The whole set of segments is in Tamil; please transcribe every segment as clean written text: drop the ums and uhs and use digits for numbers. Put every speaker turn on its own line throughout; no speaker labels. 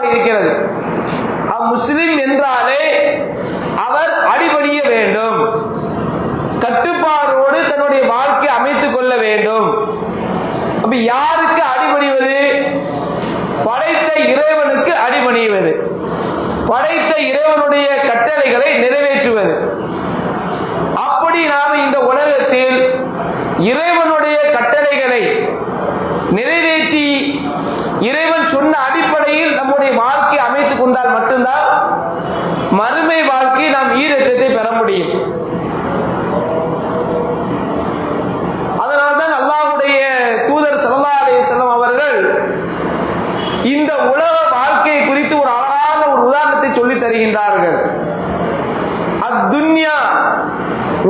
இருக்கிறது. முஸ்லிம் என்றாலே அவர் அடிபணிய வேண்டும், கட்டுப்பாடோடு தன்னுடைய வாழ்க்கை அமைத்துக் கொள்ள வேண்டும். அப்ப யாருக்கு அடிபணிவது? படைத்த இறைவனுக்கு அடிபணிவது, படைத்த இறைவனுடைய கட்டளைகளை நிறைவேற்றுவது. அப்படி நாம் இந்த உலகத்தில் இறைவனுடைய கட்டளைகளை நிறைவேற்றி இறைவன் சொன்ன அடிப்படையில் நம்முடைய வாழ்க்கை அமைத்துக் கொண்டால் மட்டும்தான் மறுமை வாழ்க்கை நாம் ஈடேற்றத்தை பெற முடியும். அதனால்தான் அல்லாஹ்வுடைய தூதர் ஸல்லல்லாஹு அலைஹி வஸல்லம் அவர்கள் இந்த உலக வாழ்க்கையை குறித்து ஒரு அழகான ஒரு உதாரணத்தை சொல்லி தருகின்றார்கள். அத்துன்யா,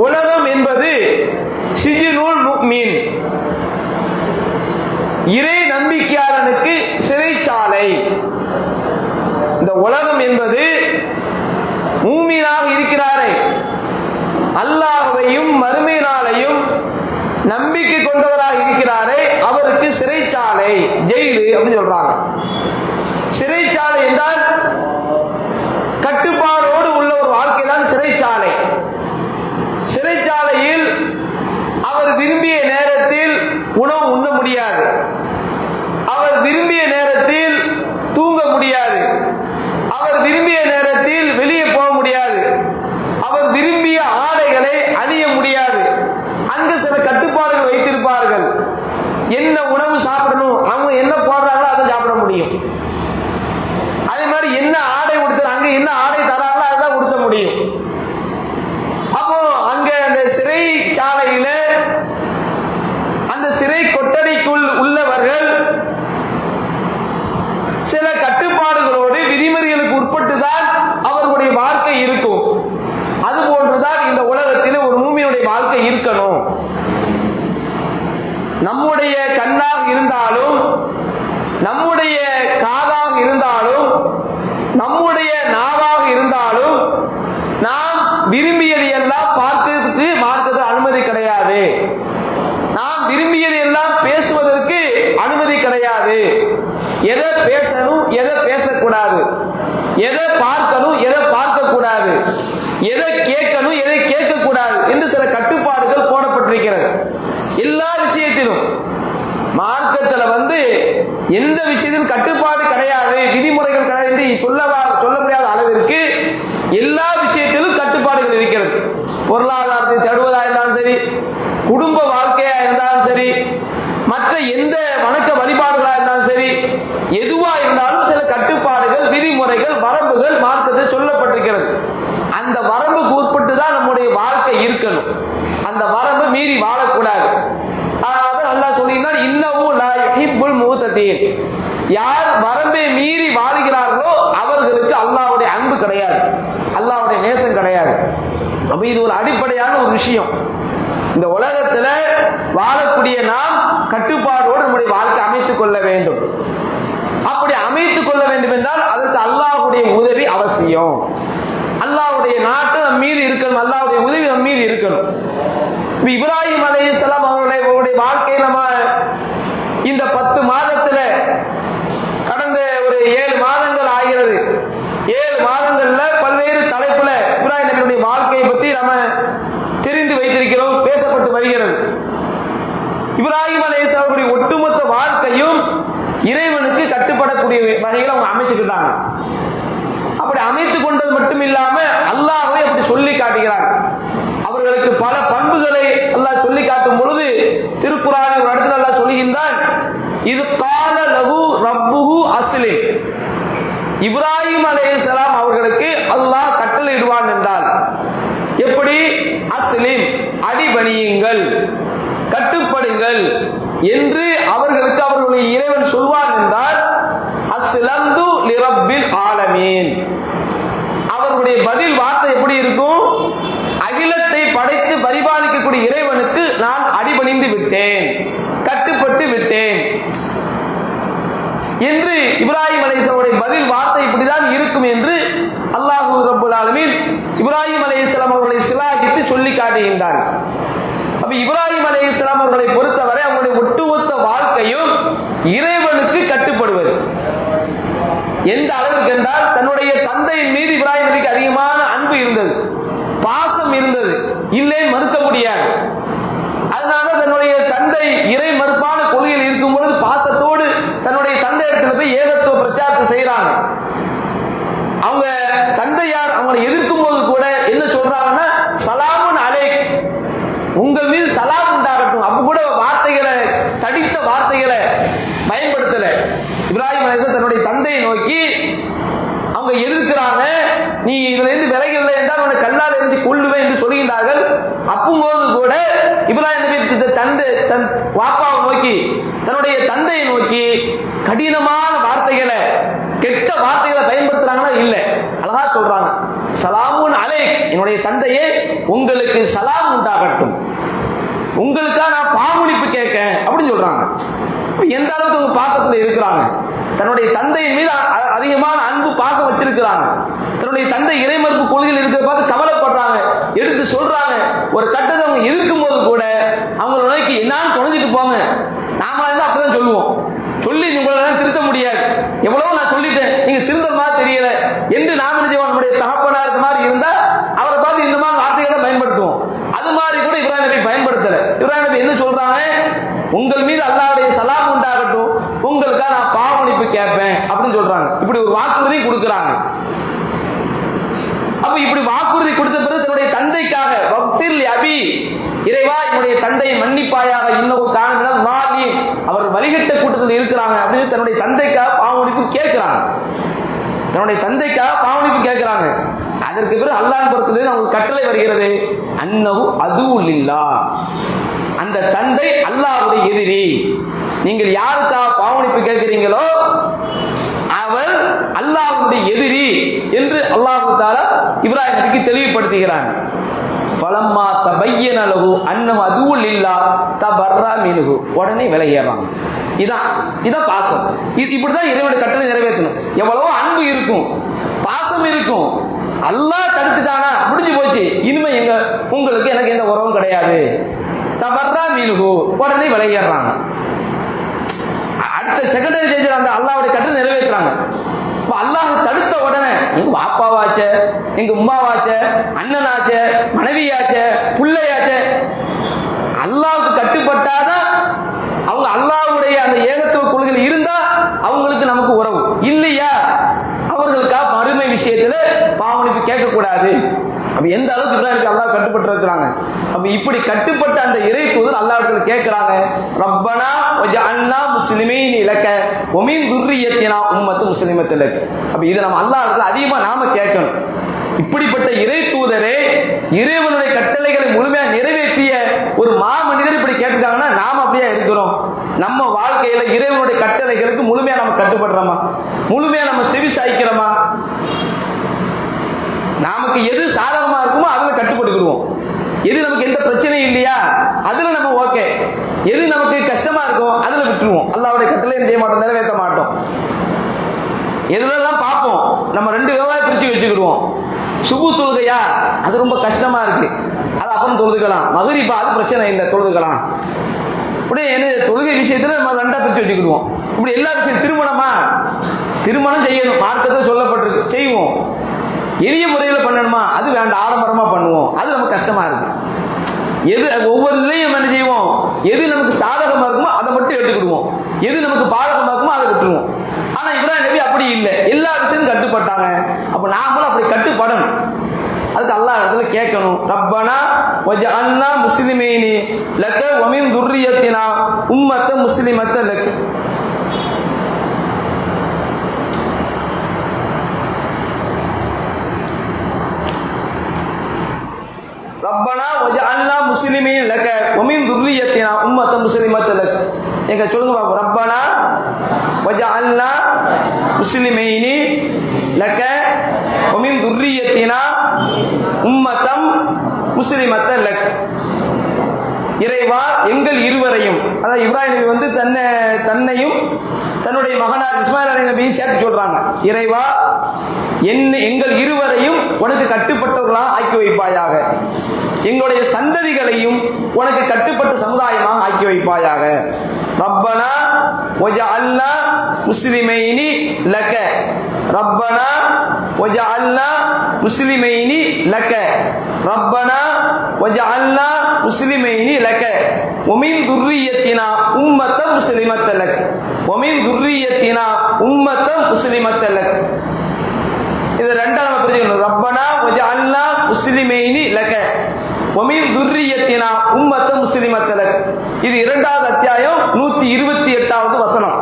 உலகம் என்பது சிஜ்னுல் முஃமின், இறை நம்பிக்கையாளனுக்கு சிறைச்சாலை. இந்த உலகம் என்பது மூமினாக இருக்கிறாரே, அல்லாஹ்வையும் மறுமை நாளையும் நம்பிக்கை கொண்டவராக இருக்கிறாரே, அவருக்கு சிறைச்சாலை, ஜெயிலு அப்படின்னு சொல்றாங்க. சிறைச்சாலை என்றால் கட்டுப்பாடோடு உள்ள ஒரு வாழ்க்கை தான் சிறைச்சாலை. சிறைச்சாலையில் அவர் விரும்பிய நேரத்தில் உணவு உண்ண முடியாது, அவர் விரும்பிய நேரத்தில் தூங்க முடியாது, அவர் விரும்பிய நேரத்தில் வெளியே போக முடியாது, அவர் விரும்பிய ஆடைகளை அணிய முடியாது. அங்கு சில கட்டுப்பாடுகள் வைத்திருப்பார்கள். என்ன உணவு சாப்பிடணும், அவங்க என்ன போடுறாங்களோ அதை சாப்பிட முடியும். அதே மாதிரி என்ன ஆடை உடுத்த, அங்க என்ன ஆடை தராங்களோ அதான் உடுத்த முடியும். அப்போ அங்க அந்த சிறைச்சாலையில அந்த சிறை கொட்டடிக்குள் உள்ளவர்கள் சில கட்டுப்பாடுகளோடு விதிமுறைகளுக்கு உட்பட்டுதான் அவர்களுடைய வாழ்க்கை இருக்கும். அதுபோன்றுதான் இந்த உலகத்தில் ஒரு மூமியினுடைய வாழ்க்கை இருக்கணும். நம்முடைய கண்ணாக இருந்தாலும், நம்முடைய காதாக இருந்தாலும், நம்முடைய நாவாக இருந்தாலும், நாம் விரும்பியதை எல்லாம் பார்க்கிறதுக்கு மார்க்கத்தில் அனுமதி கிடையாது. நாம் விரும்பியதை எல்லாம் பேசுவதற்கு அனுமதி கிடையாது. எதை பேசணும், எதை பேசக்கூடாது, எதை பார்க்கணும், எதை பார்க்கக்கூடாது, எதை கேட்கணும், எதை கேட்கக்கூடாது என்று சில கட்டுப்பாடுகள் போடப்பட்டிருக்கிறது. எல்லா விஷயத்திலும் மார்க்கத்தில் எந்த விஷயத்திலும் கட்டுப்பாடு கிடையாது, விதிமுறைகள் கிடையாது என்று சொல்ல முடியாத அளவிற்கு எல்லா விஷயத்திலும் கட்டுப்பாடுகள் இருக்கிறது. பொருளாதாரத்தை தேடுவதாக இருந்தாலும் சரி, குடும்ப வாழ்க்கையா இருந்தாலும் சரி, மற்ற எந்த வணக்க வழிபாடுகளாக இருந்தாலும் சரி, எதுவா இருந்தாலும் சில கட்டுப்பாடுகள், விதிமுறைகள், வரம்புகள் மார்க்கத்தில் சொல்லப்பட்டிருக்கிறது. அந்த வரம்புக்கு உட்பட்டு தான் நம்முடைய வாழ்க்கை இருக்கணும். அந்த வரம்பு மீறி வாழக்கூடாது. அதாவது அல்லாஹ் சொல்லினார், இன்னஹு லா யுஹிப்புல் முஅ்ததீன். யார் வரம்பை மீறி வாழுகிறார்களோ அவர்களுக்கு அல்லாஹ்வுடைய அன்பு கிடையாது, அல்லாஹ்வுடைய நேசம் கிடையாது. அப்ப இது ஒரு அடிப்படையான ஒரு விஷயம். இந்த உலகத்துல வாழக்கூடிய நாம் கட்டுப்பாடோடு நம்முடைய வாழ்க்கை அமைத்துக் கொள்ள வேண்டும். அப்படி அமைத்துக் கொள்ள வேண்டும் என்றால் அதற்கு அல்லாஹ்வுடைய உதவி அவசியம். அல்லாஹ்வுடைய நாட்டு நம் மீது இருக்கணும், அல்லாஹ்வுடைய உதவி நம் மீது இருக்கணும். இப்ராஹிம் அலைஹிஸ்ஸலாம் அவர்களுடைய வாழ்க்கையை நம்ம இந்த 10 மாதத்துல, கடந்த ஒரு 7 மாதங்கள் ஆகிறது, 7 மாதங்கள்ல பல்வேறு தலைப்புல இப்ராஹிம் நபியுடைய வாழ்க்கையை பற்றி நம்ம தெரிந்து வைத்திருக்கிறோம், பேசப்பட்டு வருகிறது. இப்ராஹிம் அலைஹிஸ்ஸலாம் அவருடைய ஒட்டுமொத்த வாழ்க்கையும் இறைவனுக்கு கட்டுப்படக்கூடிய வகையில் அவங்க அமைச்சுக்கிட்டாங்க. அப்படி அமைத்துக் கொண்டது மட்டும் இல்லாம அல்லாஹ்வை அப்படி சொல்லி காட்டுகிறாங்க. அவர்களுக்கு பல பண்புகளை அல்லாஹ் சொல்லி காட்டும் பொழுது திருக்குர்ஆனில் ஒரு இடத்துல அல்லாஹ் சொல்லுகின்றான், இது கால லஹு ரப்புஹு அஸ்லிம். இப்ராஹிம் அலைஹிஸ்ஸலாம் அவர்களுக்கு அல்லாஹ் கட்டளையிடுவான் என்றால் எப்படி? அஸ்லிம், அடிபணியுங்கள், கட்டுப்படுங்கள் என்று அவர்களுக்கு அவர்களுடைய இறைவன் சொல்வான் என்றால் அஸ்லம்து லிரப்பில் ஆலமீன். அவர்களுடைய பதில் வார்த்தை எப்படி இருக்கும்? அகிலத்தை படைத்து பரிபாலிக்கக்கூடிய இறைவனுக்கு நான் அடிபணிந்து விட்டேன், கட்டுப்பட்டு விட்டேன் என்று இப்ராஹிம் அலைஹிஸ்ஸலாமுடைய பதில் வார்த்தை இப்படிதான் இருக்கும் என்று அல்லாஹ் ரப்பல் ஆலமீன் இப்ராஹிம் அலைஹிஸ்ஸலாம் அவர்களை சிலாகித்து சொல்லி காட்டுகின்றார். அப்ப இப்ராஹிம் அலைஹிஸ்ஸலாம் அவர்களை பொறுத்தவரை அவங்களுடைய ஒட்டுமொத்த வாழ்க்கையும் இறைவனுக்கு கட்டுப்படுவது. எந்த அளவுக்கு என்றால் தன்னுடைய தந்தையின் மீது இப்ராஹிம் நபிக்கு அதிகமான அன்பு இருந்தது, பாசம் இருந்தது, இல்லை மறுக்க முடியாது. அதனால தன்னுடைய தந்தை இறை மறுப்பான கொள்கையில் இருக்கும் பொழுது பாசத்தோடு தன்னுடைய தந்தை இடத்துல போய் ஏகத்துவ பிரச்சாரத்தை செய்யறாங்க. அவங்க தந்தையார் அவங்களை எதிர்க்கும் போது கூட என்ன சொல்றாங்கன்னா, சலாமுன் அலைக், உங்கள் மீது சலாம் உண்டாகட்டும். அப்ப கூட வார்த்தைகளை, தடித்த வார்த்தைகளை பயன்படுத்தல. இப்ராஹிம் அலைஹிஸ்ஸலாம் தன்னுடைய தந்தையை நோக்கி அவங்க எதிர்க்கிறாங்க, நீ இதுல இருந்து விலகவில்லை என்றால் உன்னை கல்லால் எரிந்து கொள்ளுவேன் என்று சொல்கின்றார்கள். அப்போது கூட இப்ராஹிம் நபி தன் வாப்பாவை நோக்கி, தன்னுடைய தந்தையை நோக்கி கடினமான வார்த்தைகளை, கெட்ட வார்த்தைகளை பயன்படுத்துறாங்களா? இல்லை, அழகா சொல்றாங்க, சலாமுன் அலைக், என்னுடைய தந்தையே உங்களுக்கு சலாம் உண்டாகட்டும், உங்களுக்காக நான் பாவமன்னிப்பு கேட்க அப்படின்னு சொல்றாங்க. எந்த அளவுக்கு அவங்க பாசத்துல இருக்கிறாங்க, தன்னுடைய தந்தையின் மீது அதிகமான அன்பு பாசம் வச்சிருக்கிறாங்க. தன்னுடைய தந்தை இறைமறுப்பு கொள்கையில் இருக்கிறத பார்த்து கவலைப்படுறாங்க, எடுத்து சொல்றாங்க. ஒரு கட்டத்தை அவங்க எதிர்க்கும் போது கூட அவங்கள நோக்கி என்னாலும் தொலைஞ்சிட்டு போங்க, நாமளா இருந்தா அப்படிதான் சொல்லுவோம், சொல்லி உங்களால திருத்த முடியாது, எவ்வளவு நான் சொல்லிட்டேன், நீங்க திருந்த மாதிரி தெரியல என்று நாம நினைச்சோம். நம்முடைய தகப்பனா இருக்க மாதிரி இருந்தா அவரை பார்த்து இந்த மாதிரி வார்த்தைகளை பயன்படுத்துவோம். அது மாதிரி கூட இப்ராஹிம் நபி பயன்படுத்தல. இப்ராஹிம் நபி என்ன சொல்றாங்க, உங்கள் மீது அல்லாஹ்வுடைய சலாம் உண்டாகட்டும், உங்களுக்காக நான் பாவமன்னிப்பு கேட்பேன் அப்படின்னு சொல்றாங்க. இப்படி ஒரு வாக்குறுதி கொடுக்கிறாங்க. அப்ப இப்படி வாக்குறுதி கொடுத்த பிறகு தன்னுடைய தந்தைக்காக வக்ஃபிர் லி அபி, இறைவா என்னுடைய தந்தையை மன்னிப்பாயாக, இன்னொரு காரணம் வாலி, அவர் வழிகட்ட கூட்டத்தில் இருக்கிறாங்க அப்படின்னு தன்னுடைய தந்தைக்காக பாவமன்னிப்பு கேட்கிறாங்க. தன்னுடைய தந்தைக்காக பாவமன்னிப்பு கேட்கிறாங்க. அதற்கு பிறகு அல்லாஹ் புறத்திலிருந்து அவங்களுக்கு கட்டளை வருகிறது, அன்னஹு அதுவுல்லாஹ், அந்த தந்தை அல்லாஹ்வுடைய எதிரி. நீங்கள் யாருக்காக பாவமன்னிப்பு கேட்கிறீங்களோ அவர் அல்லாஹ்வுடைய எதிரி என்று அல்லாஹ் தஆலா இப்ராஹிம் நபிக்கு தெளிவுபடுத்துகிறாங்க. ஃபலம்மா தபய்யன லஹு அன்னஹு அதுவுல்லாஹ் தபர்ரா மின்ஹு, உடனே விலகிடுறாங்க. இதான் பாசம். இப்படிதான் இறைவனுடைய கட்டளை நிறைவேற்றணும். எவ்வளவோ அன்பு இருக்கும், பாசம் இருக்கும், அல்லாஹ் தடுத்துட்டானா முடிஞ்சு போச்சு, இனிமே உங்களுக்கு எனக்கு எந்த உறவும் கிடையாது, தபர்ரா மின்ஹு, உடனே விலகிடுறாங்க. அடுத்த செகண்டரி ஸ்டேஜில் அந்த அல்லாஹ்வுடைய கட்டளை நிறைவேற்றுறாங்க. அல்லாஹ் தடுத்த உடனே எங்க பாப்பாவாச்ச, எங்க உம்மாவாச்ச, அண்ணனாச்ச, மனைவியாச்ச, பிள்ளையாச்ச, அல்லாஹ்வுக்கு கட்டுப்பட்டாதான் அவங்க அல்லாஹ்வுடைய அந்த ஏகத்துவ கொள்கையில் இருந்தா அவங்களுக்கு நமக்கு உறவு, இல்லையா அவர்களுக்காக மறுமை விஷயத்துல பாவமன்னிப்பு கேட்கக்கூடாது. அப்ப எந்த அளவுக்கு இப்ராஹிம் அல்லாஹ் கட்டுப்பட்டு இருக்கிறாங்க. அப்ப இப்படி கட்டுப்பட்ட அந்த இறை தூதர் அல்லாஹ்விடத்தில் கேட்கிறாங்க, ரப்பனா வஜஅல்னா முஸ்லிமீன் லக வ மின் துர்ரியத்தினா உம்மத்து முஸ்லிமத்துன் லக். அப்ப இதை நம்ம அல்லாஹ்விடத்தில் அதிகமா நாம கேட்கணும். இப்படிப்பட்ட இறை தூதரே இறைவனுடைய கட்டளைகளை முழுமையாக நிறைவேற்றிய ஒரு மாமனிதர் இப்படி கேட்டுட்டாங்கன்னா நாம அப்படியே இருக்கிறோம். நம்ம வாழ்க்கையில இறைவனுடைய கட்டளைகளுக்கு முழுமையா நம்ம கட்டுப்படுறோமா, முழுமையா நம்ம செவி சாய்க்கிறோமா? நமக்கு எது சாதகமா இருக்குமோ அதுல கட்டுப்பட்டுக்கிடுவோம். எது நமக்கு எந்த பிரச்சனையும் இல்லையா அதுல நம்ம ஓகே, எது நமக்கு கஷ்டமா இருக்கும் அதுல விட்டுருவோம். அல்லாஹ்வுடைய கட்டளையும் செய்ய மாட்டோம், நிறைவேற்ற மாட்டோம். எதுலாம் பார்ப்போம், நம்ம ரெண்டு விவகாரம் பிரிச்சு வச்சுக்கிடுவோம். சுபு தொழுகையா அது ரொம்ப கஷ்டமா இருக்கு, அது அப்புறம் தொழுதுக்கலாம். மகரிபா அது பிரச்சனை இல்லை, தொழுதுக்கலாம். இப்படியே என்ன தொழுகை விஷயத்துல நம்ம ரெண்டா பிரிச்சு வச்சுக்கிடுவோம். இப்படி எல்லா விஷயம், திருமணமா திருமணம் செய்யணும், மார்க்கத்தில் சொல்லப்பட்டிருக்கு, செய்வோம். எளிய முறையில் பண்ணணுமா அது வேண்டாம், ஆடம்பரமா பண்ணுவோம், அது நமக்கு கஷ்டமா இருக்கு. எது ஒவ்வொரு நிலையும் என்ன செய்வோம், எது நமக்கு சாதகமா இருக்குமோ அதை மட்டும் எடுத்துக்கிடுவோம், எது நமக்கு பாதகமா இருக்குமோ அதை விட்டுருவோம். ஆனா இப்ராஹிம் நபி அப்படி இல்லை, எல்லா விஷயமும் கட்டுப்பட்டாங்க. அப்ப நாமளும் அப்படி கட்டுப்படணும். அதுக்கு அல்லாஹ் இடத்துல கேட்கணும், ரப்பனா வஜஅல்னா முஸ்லிமீனி லக வ மின் துர்ரியத்தினா உம்மத்தன் முஸ்லிமத்தன் லக். ரப்பனா வஜஅல்னா முஸ்லிமீன் லக வ மின் துர்ரியத்தினா உம்மத்தன் முஸ்லிமத்தன் லக். எங்க சொல்லுங்க பாப்போம், ரப்பனா வஜஅல்னா முஸ்லிமீனி லக வ மின் துர்ரியத்தினா உம்மத்தன் முஸ்லிமத்தன் லக். இறைவா எங்கள் இருவரையும், அதாவது இப்ராஹிம் நபி வந்து தன்னையும் தன்னுடைய மகனார் இஸ்மாயில் அலைஹி நபியையும் சேர்த்து சொல்றாங்க, இறைவா எங்கள் இருவரையும் உனக்கு கட்டுப்பட்டவர்களாக ஆக்கி வைப்பாயாக, எங்களுடைய சந்ததிகளையும் உனக்கு கட்டுப்பட்ட சமுதாயமாக ஆக்கி வைப்பாயாக. ரப்பனா வஜஅல்னா முஸ்லிமைனி லக ரப்பனா வஜஅல்னா முஸ்லிமைனி லக ரப்பனா வஜஅல்னா முஸ்லிமைனி லக வமின் துர்ரியத்தினா உம்மத்தன் முஸ்லிமத்தன் லக் வமின் துர்ரியத்தினா உம்மத்தன் முஸ்லிமத்தன் லக். இது ரெண்டாவது நம்ம புரிஞ்சுக்கணும். ரப்பனா வஜஅல்னா முஸ்லிமைனி லக வமின் துர்ரியத்தினா உம்மத்தன் முஸ்லிமத்தன் லக். இது 2வது அத்தியாயம் 128வது வசனம்.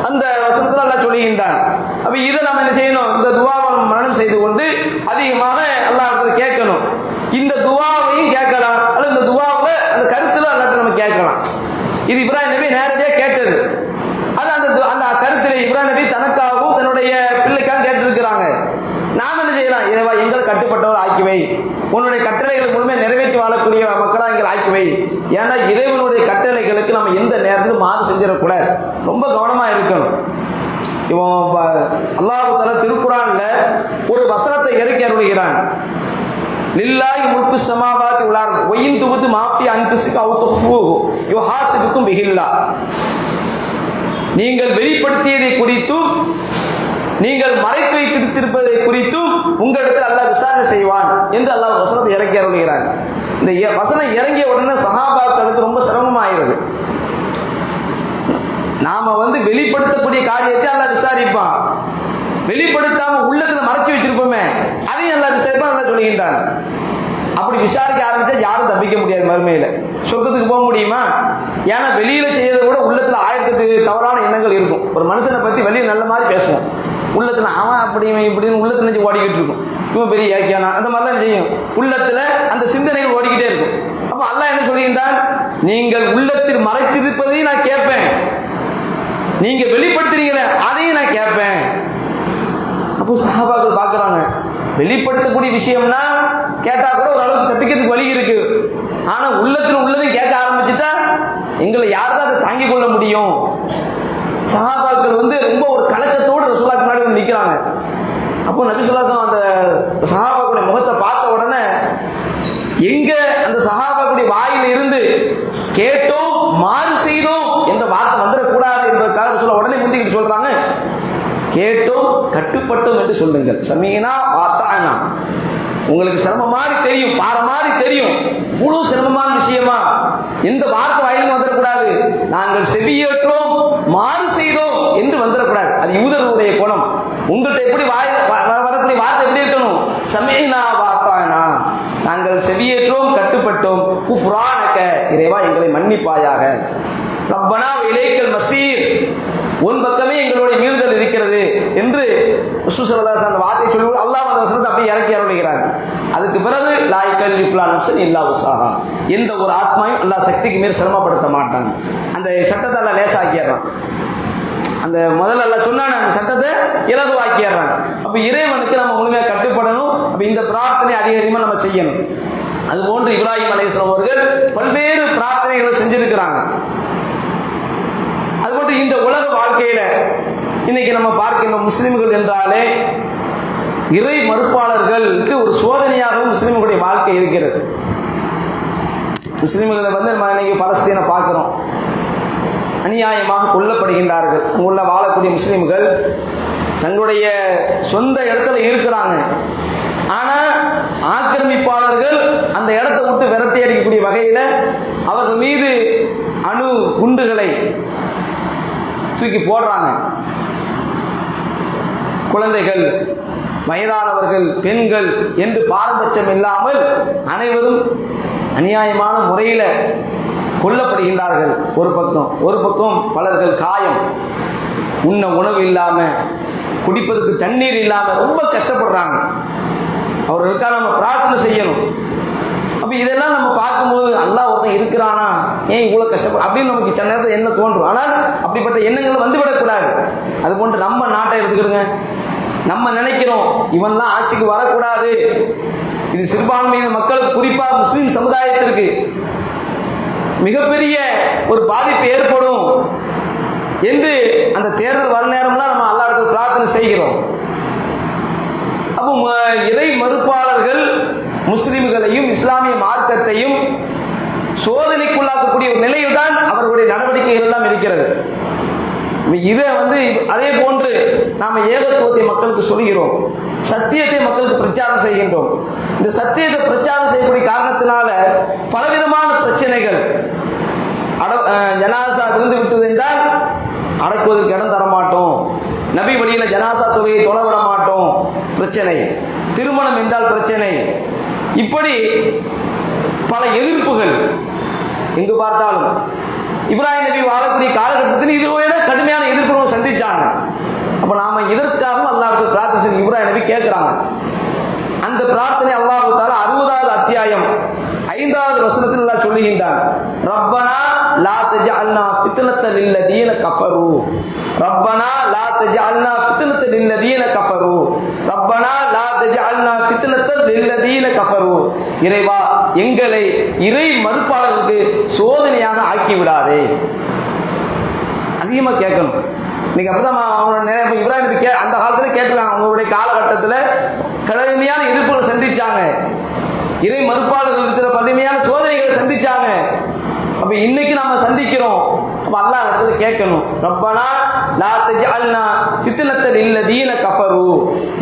அந்த வசனத்தில் அல்லாஹ் சொல்லுகின்றான். அப்ப இதை நம்ம என்ன செய்யணும்? இந்த துஆவை மனனம் செய்து கொண்டு அதிகமாக அல்லாஹ்விடத்தில் கேட்கணும். இந்த துஆவையும் கேட்கலாம், அல்லது இந்த துஆவை அந்த கருத்துல அல்லாஹ்ட்ட நம்ம கேட்கலாம். இது இப்ராஹிம் நபி நேரடியாக கேட்டது. அது அந்த கருத்திலே இப்ராஹிம் நபி தனக்காகவும் தன்னுடைய பிள்ளைக்காக கேட்டிருக்கிறாங்க. நாம் என்ன செய்யலாம்? இறைவா எங்கள் கட்டுப்பட்டவர் ஆக்கிவை, உன்னுடைய கட்டளைகளை முழுமையாக நிறைவேற்றி வாழக்கூடிய மக்களாக எங்கள் ஆக்கிவை. ஏன்னா இறைவனுடைய கட்டளைகளுக்கு நம்ம எந்த நேரத்திலும் மாறு செஞ்சிடக்கூடாது, ரொம்ப கவனமா இருக்கணும். இப்போ அல்லாஹ் தஆலா திருக்குர்ஆன்ல ஒரு வசனத்தை இறக்கி அருளுகிறான். லில்லாஹி முல்கு ஸமாவாத்தி வல் அர்த் வ இன் துபது மா ஃபி அன்ஃபுசிக அவ் துஃபூஹு யுஹாசிபுக்கும் பிஹில்லாஹ். நீங்கள் வெளிப்படுத்தியதை குறித்தும் நீங்கள் மறைத்து வைத்திருப்பதை குறித்தும் உங்களிடத்தில் அல்லாஹ் விசாரணை செய்வான் என்று அல்லாஹ் வசனத்தை இறக்கி அருளுகிறான். இந்த வசனம் இறங்கிய உடனே சஹாபாக்களுக்கு ரொம்ப சிரமமாகிறது. நாம வெளிப்படுத்தக்கூடிய காரியத்தை அல்லாஹ் விசாரிப்பான், வெளிப்படுத்தாம உள்ளத்துல மறைச்சு வச்சிருப்போமே அதையும் அல்லாஹ் விசாரிப்பான். அல்லாஹ் சொல்லுகின்றான். அப்படி விசாரிக்க ஆரம்பிச்சா யாரும் தப்பிக்க முடியாது. மறுமையில சொர்க்கத்துக்கு போக முடியுமா? ஏன்னா வெளியில செய்யறதை விட உள்ளத்துல 1008 தவறான எண்ணங்கள் இருக்கும். ஒரு மனுஷனை பத்தி வெளியே நல்ல மாதிரி பேசுவோம், உள்ளத்துல அவன் அப்படி இப்படின்னு உள்ளத்துல நினைச்சு ஓடிக்கிட்டு இருக்கும். இவன் பெரிய ஏக்கியானா அந்த மாதிரிலாம் செய்யும். உள்ளத்துல அந்த சிந்தனைகள் ஓடிக்கிட்டே இருக்கும். அப்ப அல்லாஹ் என்ன சொல்லுகின்றான்? நீங்கள் உள்ளத்தில் மறைத்திருப்பதையும் நான் கேட்பேன், நீங்க வெளிப்படுத்துறீங்களே அதையும் நான் கேட்பேன். அப்போ சஹாபாக்கள் பார்க்குறாங்க, வெளிப்படுத்தக்கூடிய விஷயம்னா கேட்டா கூட ஒரு அளவுக்கு தப்பிக்கிறதுக்கு வழி இருக்கு. ஆனா உள்ளத்தில் உள்ளதையும் கேட்க ஆரம்பிச்சுட்டா எங்களை யார் தான் அதை தாங்கிக் கொள்ள முடியும்? சஹாபாக்கள் ரொம்ப ஒரு கலக்கத்தோடு ரசூலுல்லாஹ் முன்னாடி வந்து நிற்கிறாங்க. அப்போ நபி ஸல்லல்லாஹு அலைஹி வஸல்லம் அந்த சஹாபாக்களுடைய முகத்தை பார்த்த உடனே எங்க அந்த சஹாபாக்களுடைய வாயில இருந்து கேட்டோம் மாறு செய்தோம் என்ற வார்த்தை வந்துடக்கூடாது என்பதற்காக சொல்ல உடனே முந்திக்கிட்டு சொல்றாங்க, கேட்டோம் கட்டுப்பட்டோம் என்று சொல்லுங்கள். சமீனா வாத்தானா. உங்களுக்கு சிரமம் மாதிரி தெரியும், பார மாதிரி தெரியும், முழு சிரமமான விஷயமா எந்த வார்த்தை வாயிலும் வந்துடக்கூடாது. நாங்கள் செவியேற்றோம் மாறு செய்தோம் என்று வந்துடக்கூடாது. அது யூதர்களுடைய குணம். உங்கள்கிட்ட எப்படி வரக்கூடிய வார்த்தை எப்படி இருக்கணும்? சமீனா வாத்தானா, நாங்கள் செவியேற்றோம் கட்டுப்பட்டோம். குஃப்ரானக, இறைவா எங்களை மன்னிப்பாயாக. ரப்பனா இலைக்கல் மசீர், உன் பக்கமே எங்களுடைய மீறுதல் இருக்கிறது என்று ரசூல் ஸல்லல்லாஹு அலைஹி வஸல்லம் அந்த வார்த்தை சொல்லி அல்லாஹ் அந்த வசனத்தை அப்படியே இறக்கி அருளுகிறார். அதுக்கு பிறகு லா யுகல்லிஃபு நஃப்ஸன் இல்லா உஸ்ஸாஹா, எந்த ஒரு ஆத்மாவையும் அல்லாஹ் சக்திக்கு மேல் சிரமப்படுத்த மாட்டான். அந்த சட்டத்தை அல்லாஹ் லேசாக்கிடுறான். அந்த முதல்ல அல்லாஹ் சொன்னான அந்த சட்டத்தை இலகுவாக்கிடுறான். அப்போ இறைவனுக்கு நம்ம முழுமையாக கட்டுப்படணும். அப்போ இந்த பிரார்த்தனை அதிகமாக நம்ம செய்யணும். அதுபோன்று இப்ராஹிம் அலைஹிஸ்ஸலாம் அவர்கள் பல்வேறு பிரார்த்தனைகளை செஞ்சிருக்கிறாங்க. அதுபோன்று இந்த உலக வாழ்க்கையில இன்னைக்கு நம்ம பார்க்கின்ற முஸ்லிம்கள் என்றாலே இறை மறுப்பாளர்களுக்கு ஒரு சோதனையாகவும் முஸ்லிம்களுடைய வாழ்க்கை இருக்கிறது. முஸ்லிம்களை நம்ம இன்னைக்கு பலஸ்தீனை பார்க்கிறோம், அநியாயமாக கொல்லப்படுகின்றார்கள். அங்குள்ள வாழக்கூடிய முஸ்லிம்கள் தங்களுடைய சொந்த இடத்துல இருக்கிறாங்க. ஆனா ஆக்கிரமிப்பாளர்கள் அந்த இடத்தை விட்டு விரட்டி அடிக்கக்கூடிய வகையில அவர்கள் மீது அணு குண்டுகளை தூக்கி போடுறாங்க. குழந்தைகள், வயதானவர்கள், பெண்கள் என்று பாரபட்சம் இல்லாமல் அனைவரும் அநியாயமான முறையில் கொல்லப்படுகின்றார்கள். ஒரு பக்கம் பலர்கள் காயம், உண்ண உணவு இல்லாம, குடிப்பதற்கு தண்ணீர் இல்லாம ரொம்ப கஷ்டப்படுறாங்க. அவர்களுக்காக நம்ம பிரார்த்தனை செய்யணும். அப்ப இதெல்லாம் நம்ம பார்க்கும்போது அல்லாஹ் ஒருத்தன் இருக்கிறானா, ஏன் இவ்வளவு கஷ்டப்படும் அப்படின்னு நமக்கு சில நேரத்தில் என்ன தோன்றும். ஆனால் அப்படிப்பட்ட எண்ணங்கள் வந்துவிடக்கூடாது. அது போன்று நம்ம நாட்டை எடுத்துக்கிடுங்க, நம்ம நினைக்கிறோம் இவன்லாம் ஆட்சிக்கு வரக்கூடாது, இது சிறுபான்மையின மக்களுக்கு, குறிப்பாக முஸ்லிம் சமுதாயத்திற்கு மிகப்பெரிய ஒரு பாதிப்பு ஏற்படும் என்று அந்த தேர்தல் வர நேரம்லாம் நம்ம அல்லாஹ்விடத்தில் பிரார்த்தனை செய்கிறோம். அப்போ இறை மறுப்பாளர்கள் முஸ்லிம்களையும் இஸ்லாமிய மார்க்கத்தையும் சோதனைக்குள்ளாக்கக்கூடிய ஒரு நிலையில் தான் அவர்களுடைய நடவடிக்கைகள் எல்லாம் இருக்கிறது. இதை அதே போன்று நாம் ஏகத்துவத்தை மக்களுக்கு சொல்கிறோம், சத்தியத்தை மக்களுக்கு பிரச்சாரம் செய்கின்றோம். இந்த சத்தியத்தை பிரச்சாரம் செய்யக்கூடிய காரணத்தினால பலவிதமான பிரச்சனைகள். ஜனாசா இருந்து விட்டது என்றால் அடக்குவதற்கு இடம் தர மாட்டோம், நபி வழியில ஜனாசா தொகையை தொட விட மாட்டோம், பிரச்சனை. திருமணம் என்றால் பிரச்சனை. இப்படி பல எதிர்ப்புகள் எங்கு பார்த்தாலும். இப்ராஹிம் நபி வாழக்கூடிய காலகட்டத்தில் இதுவோட கடுமையான எதிர்ப்புகளை சந்திச்சாங்க. அப்ப நாம இதற்காக அல்லாஹ்வுக்கு பிரார்த்தனை செய்து இப்ராஹிம் நபி கேட்கிறாங்க. அந்த பிரார்த்தனை அல்லாஹ் தஆலா 60வது அத்தியாயம் 5வது வசனத்தில் அல்லாஹ் சொல்லுகின்றான், ரப்பனா லா தஜஅல்னா ஃபித்னத்தல் லில்லதீன கஃபரு, ரப்பனா லா தஜஅல்னா ஃபித்னத்தல் லில்லதீன கஃபரு, ரப்பனா லா தஜஅல்னா ஃபித்னத்தல் லில்லதீன கஃபரு. இறைவா, எங்களை இறை மறுப்பாளர்களுக்கு சோதனையாக ஆக்கி விடாதே. அதிகமாக கேட்கணும். இன்னைக்கு அப்பதான் அவங்களோட நிறைய இப்ராஹிம் நபி அந்த காலத்தில் கேட்டிருக்காங்க. அவங்களுடைய காலகட்டத்தில் கடுமையான எதிர்ப்புகளை சந்திச்சாங்க, இறை மறுப்பாளர்கள் இருக்கிற பல்வேறு சோதனைகளை சந்திச்சாங்க. அப்ப இன்னைக்கு நாம சந்திக்கிறோம். அப்ப அல்லாஹ் இடத்துல கேட்கணும், ரப்பனா லா தஜஅல்னா ஃபித்னத்தல் லில்லதீன கஃபரு,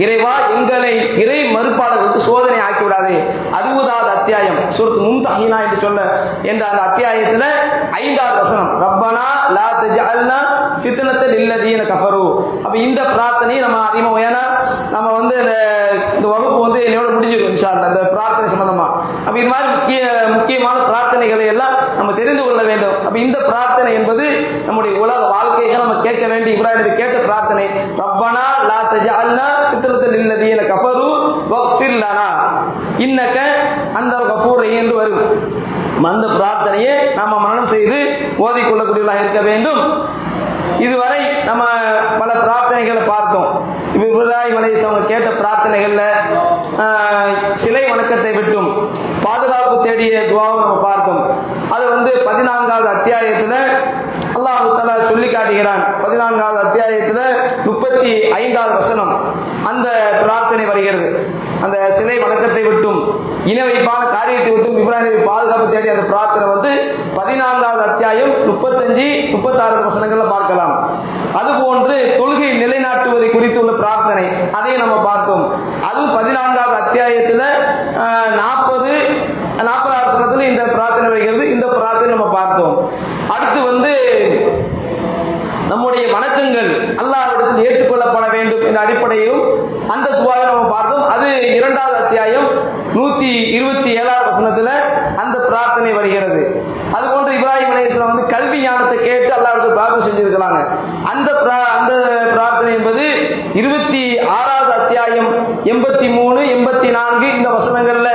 இறைவா எங்களை இறை மறுப்பாளர்களுக்கு சோதனை ஆக்கி விடாதே. 60வது அத்தியாயம் சூரத்து மும்தஹினா என்று சொல்ல என்ற அந்த அத்தியாயத்தில் 5வது வசனம், ரப்பனா லா தஜஅல்னா ஃபித்னத்தல் லில்லதீன கஃபரு. அப்ப இந்த பிரார்த்தனை நம்ம அதிகமாக, ஏன்னா நம்ம இந்த வகுப்பு என்னோட முடிஞ்சிடும் இன்ஷா அல்லாஹ் இந்த பிரார்த்தனை சம்பந்தமா. அப்ப இது மாதிரி முக்கியமான பிரார்த்தனைகளை எல்லாம் நம்ம தெரிந்து கொள்ள வேண்டும். அப்ப இந்த பிரார்த்தனை என்பது நம்முடைய உலக வாழ்க்கையை நம்ம கேட்க வேண்டிய இப்ராஹிம் நபி கேட்ட பிரார்த்தனை, ரப்பனா லா தஜஅல்னா ஃபித்னத்தல் லில்லதீன கஃபரு வக்ஃபிர் லனா இன்னக அன்தல் கஃபூர் என்று வரும். அந்த பிரார்த்தனையை நாம மனனம் செய்து ஓதிக்கொள்ளக்கூடியவர்களாக இருக்க வேண்டும். இதுவரை நம்ம பல பிரார்த்தனைகளை பார்த்தோம். இப்ராஹிம் அலைஹிஸ்ஸலாம் அவங்க கேட்ட பிரார்த்தனைகள்ல சிலை வணக்கத்தை விட்டும் பாதுகாப்பு தேடிய துஆவை நம்ம பார்த்தோம். அது 14வது அத்தியாயத்தில் அல்லாஹ் தஆலா சொல்லி காட்டுகிறான். 14வது அத்தியாயத்தில் 35வது வசனம் அந்த பிரார்த்தனை வருகிறது. அந்த சிலை வணக்கத்தை விட்டும் இன வைப்பான காரியத்தை விட்டும் இப்ராஹிம் நபி பாதுகாப்பு தேடி அந்த பிரார்த்தனை 14வது அத்தியாயம் 35, 36 வசனங்கள்ல பார்க்கலாம். அதுபோன்று தொழுகை நிலைநாட்டுவதை குறித்துள்ள பிரார்த்தனை அதையும் நம்ம பார்த்தோம். அதுவும் 14வது அத்தியாயத்தில் 40 வசனத்தில் இந்த பிரார்த்தனை வருகிறது. இந்த பிரார்த்தனை நம்ம பார்த்தோம். அடுத்து நம்முடைய வணக்கங்கள் அல்லாஹ்விடத்தில் ஏற்றுக்கொள்ளப்பட வேண்டும் என்ற அடிப்படையிலும் அந்த துஆவை நம்ம பார்த்தோம். அது 2வது அத்தியாயம் 127வது வசனத்தில் அந்த பிரார்த்தனை வருகிறது. அதுபோன்று இப்ராஹிம் அலைஹிஸ்ஸலாம் கல்வி ஞானத்தை கேட்டு அல்லாஹ்விடத்தில் பிரார்த்தனை செஞ்சிருக்கிறாங்க. அந்த பிரார்த்தனை என்பது 26வது அத்தியாயம் 83, 84 இந்த வசனங்கள்ல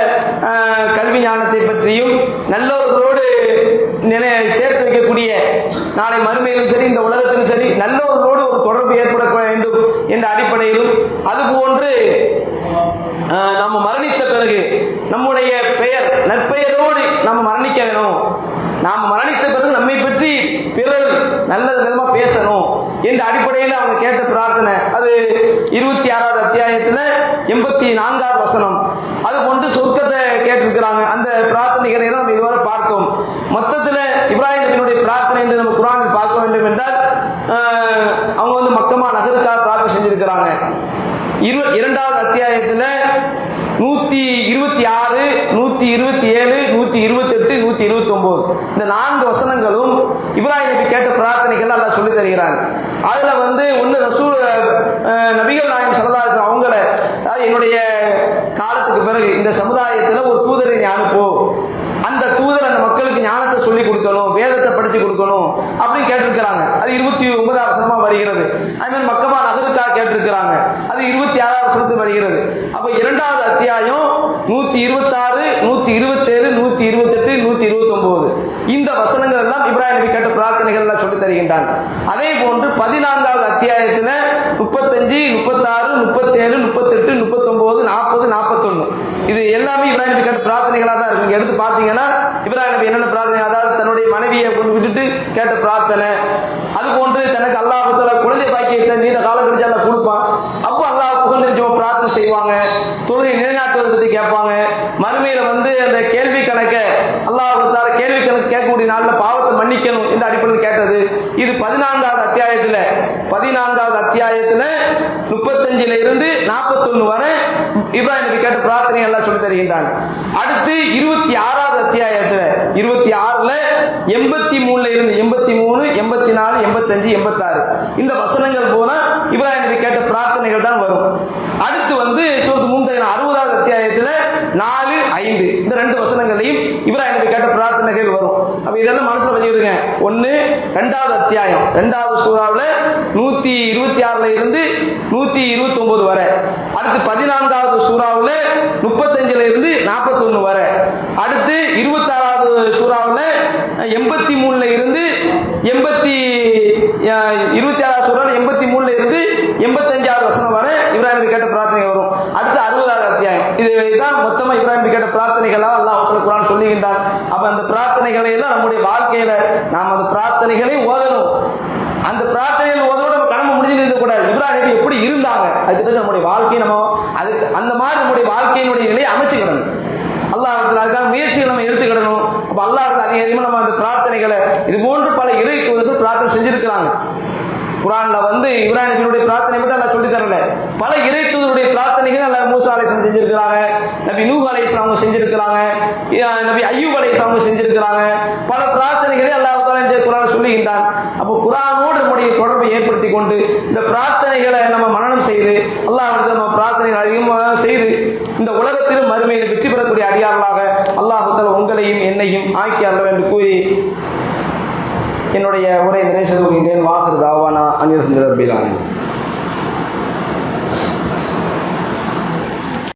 கல்வி ஞானத்தை பற்றியும் நல்லவர்களோடு சேர்த்து வைக்கக்கூடிய நாளை மறுமையிலும் சரி இந்த உலகத்திலும் சரி நல்லவர்களோடு ஒரு தொடர்பு ஏற்பட வேண்டும் என்ற அடிப்படையிலும், அதுபோன்று நம்ம மரணித்த பிறகு நம்முடைய பெயர் நற்பெயரோடு நம்ம மரணிக்க வேணும், நாம் மரணித்த பிறகு நம்மை பற்றி பிறர் நல்ல விதமா பேசணும் என்ற அடிப்படையில் அவங்க கேட்ட பிரார்த்தனை அது 26வது அத்தியாயத்தில் 84வது வசனம். அது போன்று சொர்க்கத்தை கேட்டிருக்கிறாங்க. அந்த பிரார்த்தனைகளை நம்ம இதுவரை பார்த்தோம். மொத்தத்தில் இப்ராஹிம் நபியினுடைய பிரார்த்தனை என்று நம்ம குர்ஆனில் பார்க்க வேண்டும் என்றால் அவங்க மக்கமா நகருக்காக பிரார்த்தனை செஞ்சிருக்கிறாங்க. 2வது அத்தியாயத்தில் 126, 127, 128, 129 இந்த 4 வசனங்களும் இப்ராஹிம் நபி கேட்ட பிரார்த்தனைகள் அல்லாஹ் சொல்லி தருகிறாங்க. அதுல ஒன்று ரசூல் நபிகள் நாயகம் ஸல்லல்லாஹு அலைஹி வஸல்லம் அவங்கள, அதாவது என்னுடைய காலத்துக்கு பிறகு இந்த சமுதாயத்தில் ஒரு தூதரை நீ அனுப்பு, அந்த தூதர் அந்த மக்களுக்கு ஞானத்தை சொல்லி கொடுக்கணும், வேதத்தை படிச்சு கொடுக்கணும் அப்படின்னு கேட்டிருக்கிறாங்க. அது 29வது வசனமா வருகிறது. அது மாதிரி மக்கமா நகருக்காக கேட்டிருக்கிறாங்க. அது 26வது வசனத்தில் வருகிறது. அப்ப 2வது அத்தியாயம் 126, 127, 128, 129 இந்த வசனங்கள் எல்லாம் இப்ராஹிம் நபி கேட்ட பிரார்த்தனைகள் எல்லாம் சொல்லி தருகின்றாங்க. அதே போன்று 14வது அத்தியாயத்தில் 35, 36, 37, 38, 39, 40, 41 இது எல்லாமே இப்ராஹிம் நபி கேட்ட பிரார்த்தனைகளாக தான் இருக்கு. எடுத்து பார்த்தீங்கன்னா இப்ராஹிம் நபி என்னென்ன பிரார்த்தனை, அதாவது தன்னுடைய மனைவியை கொண்டு விட்டுட்டு கேட்ட பிரார்த்தனை, அது போன்று தனக்கு அல்லாஹ் தஆலா குழந்தை பாக்கியத்தை நீண்ட காலம் கழிச்சு அல்லாஹ் கொடுப்பான், அப்போ அல்லாஹ் புகழ்ந்து பிரார்த்தனை செய்வாங்க, தொழுகை நிலைநாட்டுவதை பற்றி கேட்பாங்க. மறுமையில அந்த கேள்வி கணக்க அல்லாஹ் தஆலா கேள்வி கணக்கு கேட்கக்கூடிய நாளில் பாவத்தை மன்னிக்கணும் என்ற அடிப்படையில் கேட்டது. இது 14வது அத்தியாயத்தில் 14வது அத்தியாயத்துல 35 இருந்து 41 வரை இப்ராஹிம் நபி கேட்ட பிரார்த்தனை எல்லாம் சொல்லி தருகின்றாங்க. அடுத்து 26வது அத்தியாயத்துல 26ல 83 இருந்து 83, 84, 85, 86 இந்த வசனங்கள் போல இப்ராஹிம் நபி கேட்ட பிரார்த்தனைகள் தான் வரும். அடுத்து சூரத் மும்தஹினா 60வது அத்தியாயத்துல 4, 5 இந்த 2 வசனங்களையும் இப்ராஹிம் நபி கேட்ட பிரார்த்தனைகள் வரும். அப்ப இதெல்லாம் மனசுல வச்சுக்கிடுங்க. 2வது அத்தியாயம் 2வது சூறாவுல 126ல இருந்து 129 வரை. அடுத்து 14வது சூறாவுல 35ல இருந்து 41 வரை. அடுத்து 26வது சூறாவுல 83ல இருந்து 26வது சூறாவுல 83ல இருந்து 85வது வசனம் வரை இப்ராஹிம் நபி கேட்ட பிரார்த்தனை வரும். அடுத்து 60வது அத்தியாயம். இதுதான் மொத்தமா இப்ராஹிம் நபி கேட்ட பிரார்த்தனைகளா அல்லாஹ் குர்ஆன் சொல்லுகின்றான். அப்ப அந்த பிரார்த்தனைகளை எல்லாம் நம்முடைய வாழ்க்கையில நாம் அந்த பிரார்த்தனைகளை ஓதணும். அந்த பிரார்த்தனைகள் ஓதணும். நம்ம கடமை முடிஞ்சிருக்க கூடாது. இப்ராஹிம் நபி எப்படி இருந்தாங்க அதுக்கு நம்முடைய வாழ்க்கையை நம்ம அதுக்கு அந்த மாதிரி நம்முடைய வாழ்க்கையினுடைய நிலையை அமைச்சுக்கிடணும். அல்லாஹ் அதுக்கான முயற்சிகளை நம்ம எடுத்துக்கிடணும். அப்ப அல்லாஹ் அதிகமாக நம்ம அந்த பிரார்த்தனைகளை இது போன்று பல இறை தூதர்கள் பிரார்த்தனை செஞ்சிருக்கிறாங்க. குர்ஆன்ல இப்ராஹிம் நபியுடைய பிரார்த்தனை மட்டும் அல்லாஹ் சொல்லி தரல. பல இறை தூதருடைய பிரார்த்தனைகள் அல்லாஹ் மூசா அலைஹிஸ்ஸலாம் செஞ்சிருக்கிறாங்க, நபி நூஹ் அலைஹிஸ்ஸலாம் அவங்க செஞ்சிருக்கிறாங்க, நபி அய்யூப் அலைஹிஸ்ஸலாம் அவங்க செஞ்சிருக்கிறாங்க. பல பிரார்த்தனைகளை அல்லாஹ் தஆலா குர்ஆன்ல சொல்லுகின்றான். அப்போ குர்ஆனோடு நம்முடைய தொடர்பை ஏற்படுத்தி கொண்டு இந்த பிரார்த்தனைகளை நம்ம மனனம் செய்து அல்லாஹ்விடம் நம்ம பிரார்த்தனைகள் அதிகமாக செய்து இந்த உலகத்திலும் மறுமையில் வெற்றி பெறக்கூடிய அடியார்களாக அல்லாஹ் தஆலா உங்களையும் என்னையும் ஆக்கி அருள வேண்டும் கூறி என்னுடைய உரை நிறைவு செய்து கொள்கின்றேன். வாஹிர் தாவானா அனில் ஹம்துலில்லாஹி ரப்பில் ஆலமீன்.